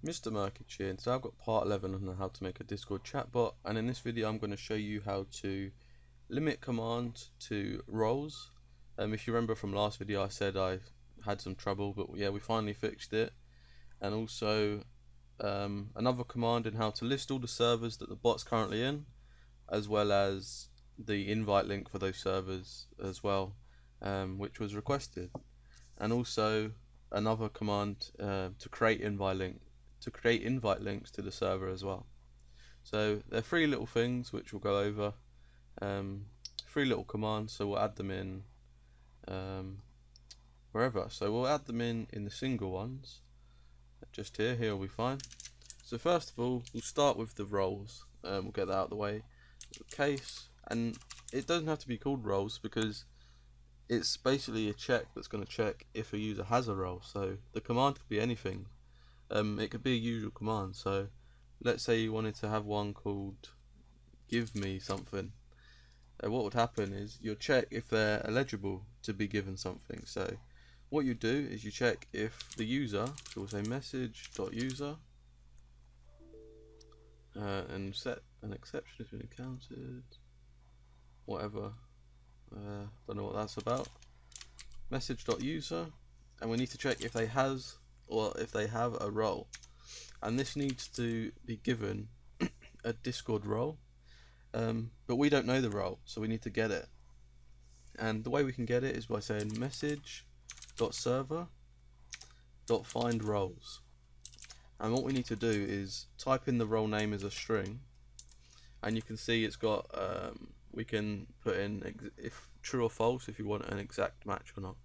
Mr. Murkich here, and today I've got part 11 on how to make a Discord chatbot, and in this video I'm going to show you how to limit commands to roles. If you remember from last video I said I had some trouble, but yeah, we finally fixed it. And also another command in how to list all the servers that the bot's currently in, as well as the invite link for those servers as well, which was requested. And also another command to create invite links to the server as well. So they're three little things which we'll go over, three little commands, so we'll add them in wherever. So we'll add them in the single ones, just here will be fine. So first of all, we'll start with the roles. We'll get that out of the way. Case, and it doesn't have to be called roles because it's basically a check that's going to check if a user has a role. So the command could be anything. It could be a usual command. So let's say you wanted to have one called give me something. What would happen is you'll check if they're eligible to be given something. So what you do is you check if the user, so we'll say message.user, and set an exception has been encountered, whatever. Don't know what that's about. Message.user, and we need to check if they have a role, and this needs to be given a Discord role, but we don't know the role, so we need to get it. And the way we can get it is by saying message.server.findRoles, and what we need to do is type in the role name as a string, and you can see it's got we can put in if true or false if you want an exact match or not.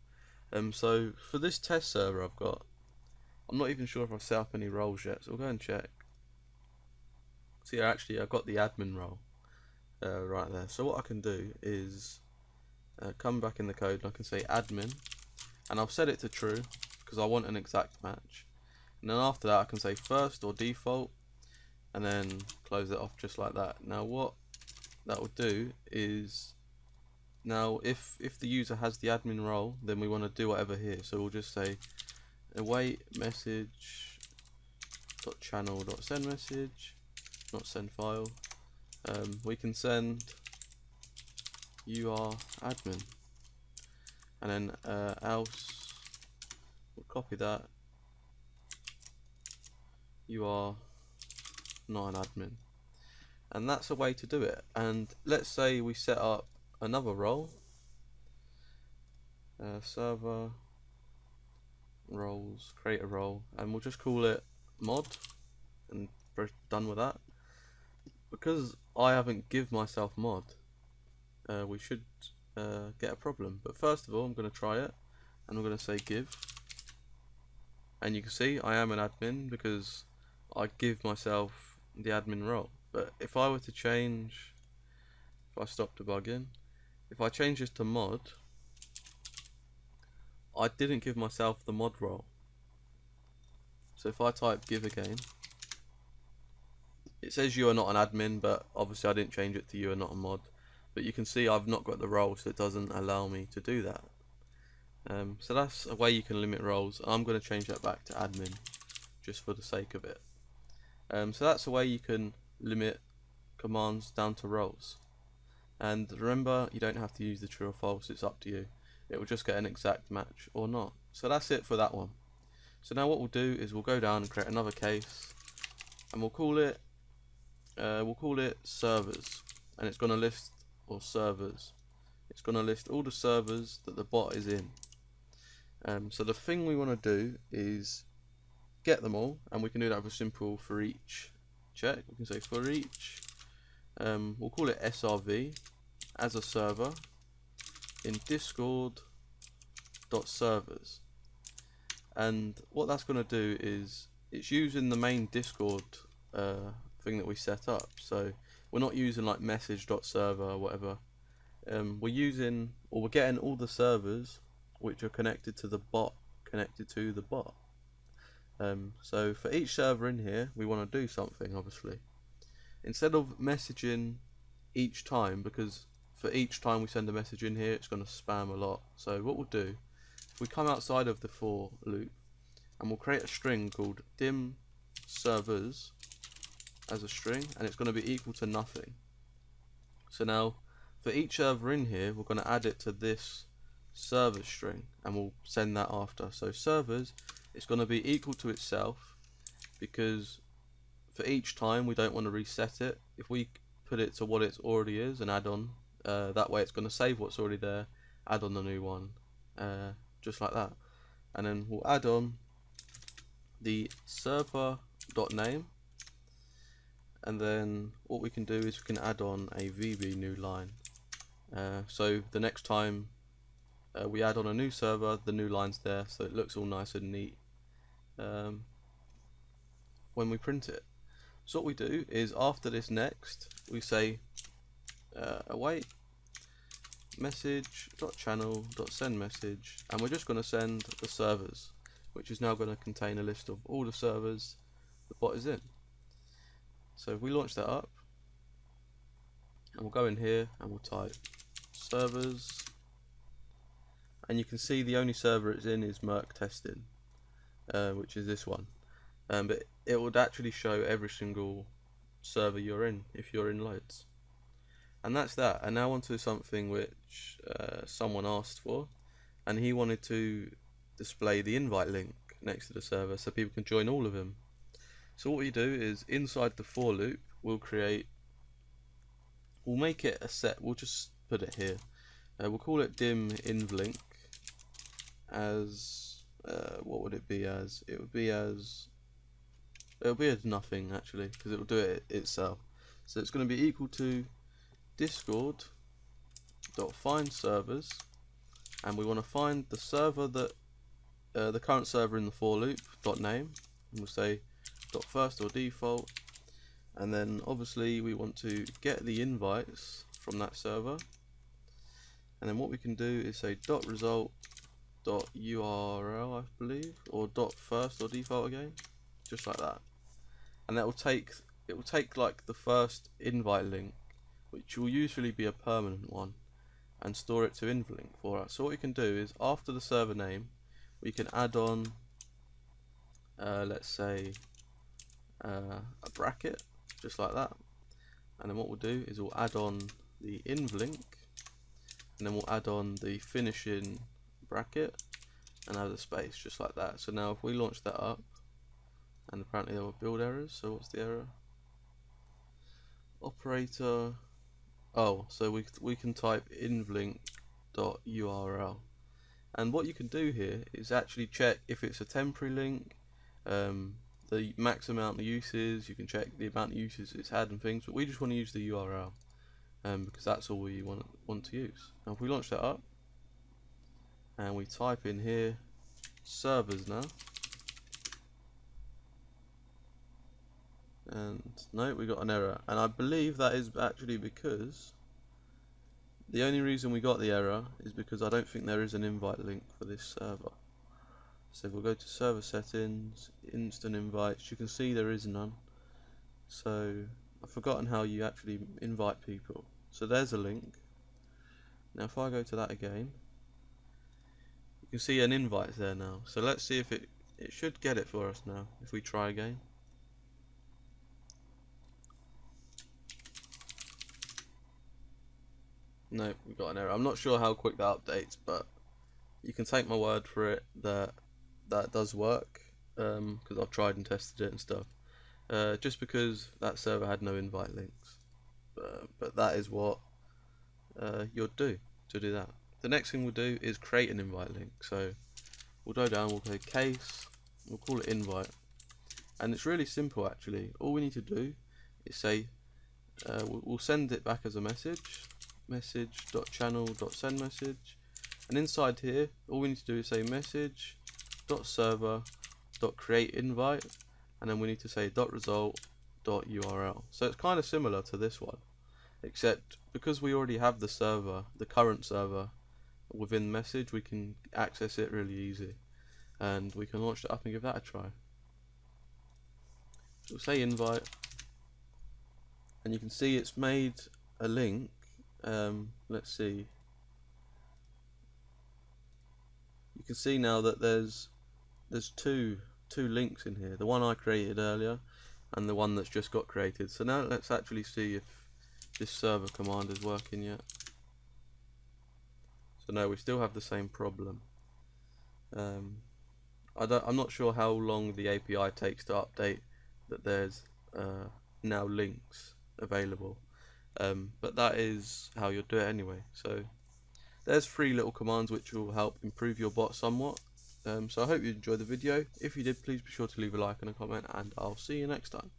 So for this test server I've got, I'm not even sure if I've set up any roles yet, so we'll go and check. See, actually I've got the admin role right there. So what I can do is come back in the code and I can say admin, and I'll set it to true because I want an exact match. And then after that I can say first or default, and then close it off just like that. Now what that will do is, now if the user has the admin role, then we want to do whatever here. So we'll just say await message.channel.send message, not send file. We can send you are admin, and then else we'll copy that, you are not an admin. And that's a way to do it. And let's say we set up another role, server roles, create a role, and we'll just call it mod, and we're done with that. Because I haven't give myself mod, we should get a problem. But first of all I'm going to try it, and I'm going to say give, and you can see I am an admin because I give myself the admin role. But if I were to change, if I stop debugging, if I change this to mod, I didn't give myself the mod role. So if I type give again, it says you are not an admin, but obviously I didn't change it to you are not a mod. But you can see I've not got the role, so it doesn't allow me to do that. So that's a way you can limit roles. I'm going to change that back to admin just for the sake of it. So that's a way you can limit commands down to roles. And remember, you don't have to use the true or false, it's up to you. It will just get an exact match or not. So that's it for that one. So now what we'll do is we'll go down and create another case, and we'll call it servers, and it's going to list, or servers, it's going to list all the servers that the bot is in. So the thing we want to do is get them all, and we can do that with a simple for each check. We can say for each, we'll call it srv as a server in discord.servers, and what that's going to do is it's using the main Discord thing that we set up. So we're not using like message.server or whatever. We're getting all the servers which are connected to the bot. So for each server in here we want to do something. Obviously, instead of messaging each time, because for each time we send a message in here it's going to spam a lot, so what we'll do, if we come outside of the for loop, and we'll create a string called dim servers as a string, and it's going to be equal to nothing. So now for each server in here, we're going to add it to this server string, and we'll send that after. So servers, it's going to be equal to itself, because for each time we don't want to reset it. If we put it to what it already is and add on, that way it's going to save what's already there, add on the new one, just like that. And then we'll add on the server.name, and then what we can do is we can add on a VB new line. So the next time we add on a new server, the new line's there, so it looks all nice and neat when we print it. So what we do is after this next, we say await message.channel.send message, and we're just going to send the servers, which is now going to contain a list of all the servers the bot is in. So if we launch that up, and we'll go in here and we'll type servers, and you can see the only server it's in is Merc testing, which is this one, but it would actually show every single server you're in if you're in loads. And that's that. And now onto something which someone asked for, and he wanted to display the invite link next to the server so people can join all of them. So what we do is inside the for loop, we'll make it a set. We'll just put it here. We'll call it dim invlink as what would it be as? It'll be as nothing actually, because it will do it itself. So it's going to be equal to discord.find servers, and we want to find the server that the current server in the for loop .name, and we'll say .first or default, and then obviously we want to get the invites from that server, and then what we can do is say .result.url, I believe, or .first or default again, just like that, and it will take like the first invite link, which will usually be a permanent one, and store it to invlink for us. So what we can do is after the server name, we can add on let's say a bracket, just like that, and then what we'll do is we'll add on the invlink, and then we'll add on the finishing bracket and add a space, just like that. So now if we launch that up, and apparently there were build errors, so what's the error? Operator, oh, so we can type invlink.url, and what you can do here is actually check if it's a temporary link, the max amount of uses. You can check the amount of uses it's had and things, but we just want to use the URL because that's all we want to use. Now if we launch that up and we type in here servers now, and no, we got an error, and I believe that is actually because the only reason we got the error is because I don't think there is an invite link for this server. So we'll go to server settings, instant invites. You can see there is none. So I've forgotten how you actually invite people. So there's a link. Now if I go to that again, you can see an invite there now. So let's see if it should get it for us now if we try again. No, we got an error. I'm not sure how quick that updates, but you can take my word for it that that does work, because I've tried and tested it and stuff. Just because that server had no invite links, but that is what you'll do to do that. The next thing we'll do is create an invite link. So we'll go down, we'll go case, we'll call it invite, and it's really simple actually. All we need to do is say we'll send it back as a message.channel.send message, and inside here all we need to do is say message.server.createInvite, and then we need to say .result.url. So it's kind of similar to this one, except because we already have the server, the current server within message, we can access it really easy, and we can launch it up and give that a try. So we'll say invite, and you can see it's made a link. Let's see, you can see now that there's two two links in here, the one I created earlier and the one that's just got created. So now let's actually see if this server command is working yet. So no, we still have the same problem. I'm not sure how long the API takes to update that there's now links available, but that is how you'll do it anyway. So there's 3 little commands which will help improve your bot somewhat. So I hope you enjoyed the video. If you did, please be sure to leave a like and a comment, and I'll see you next time.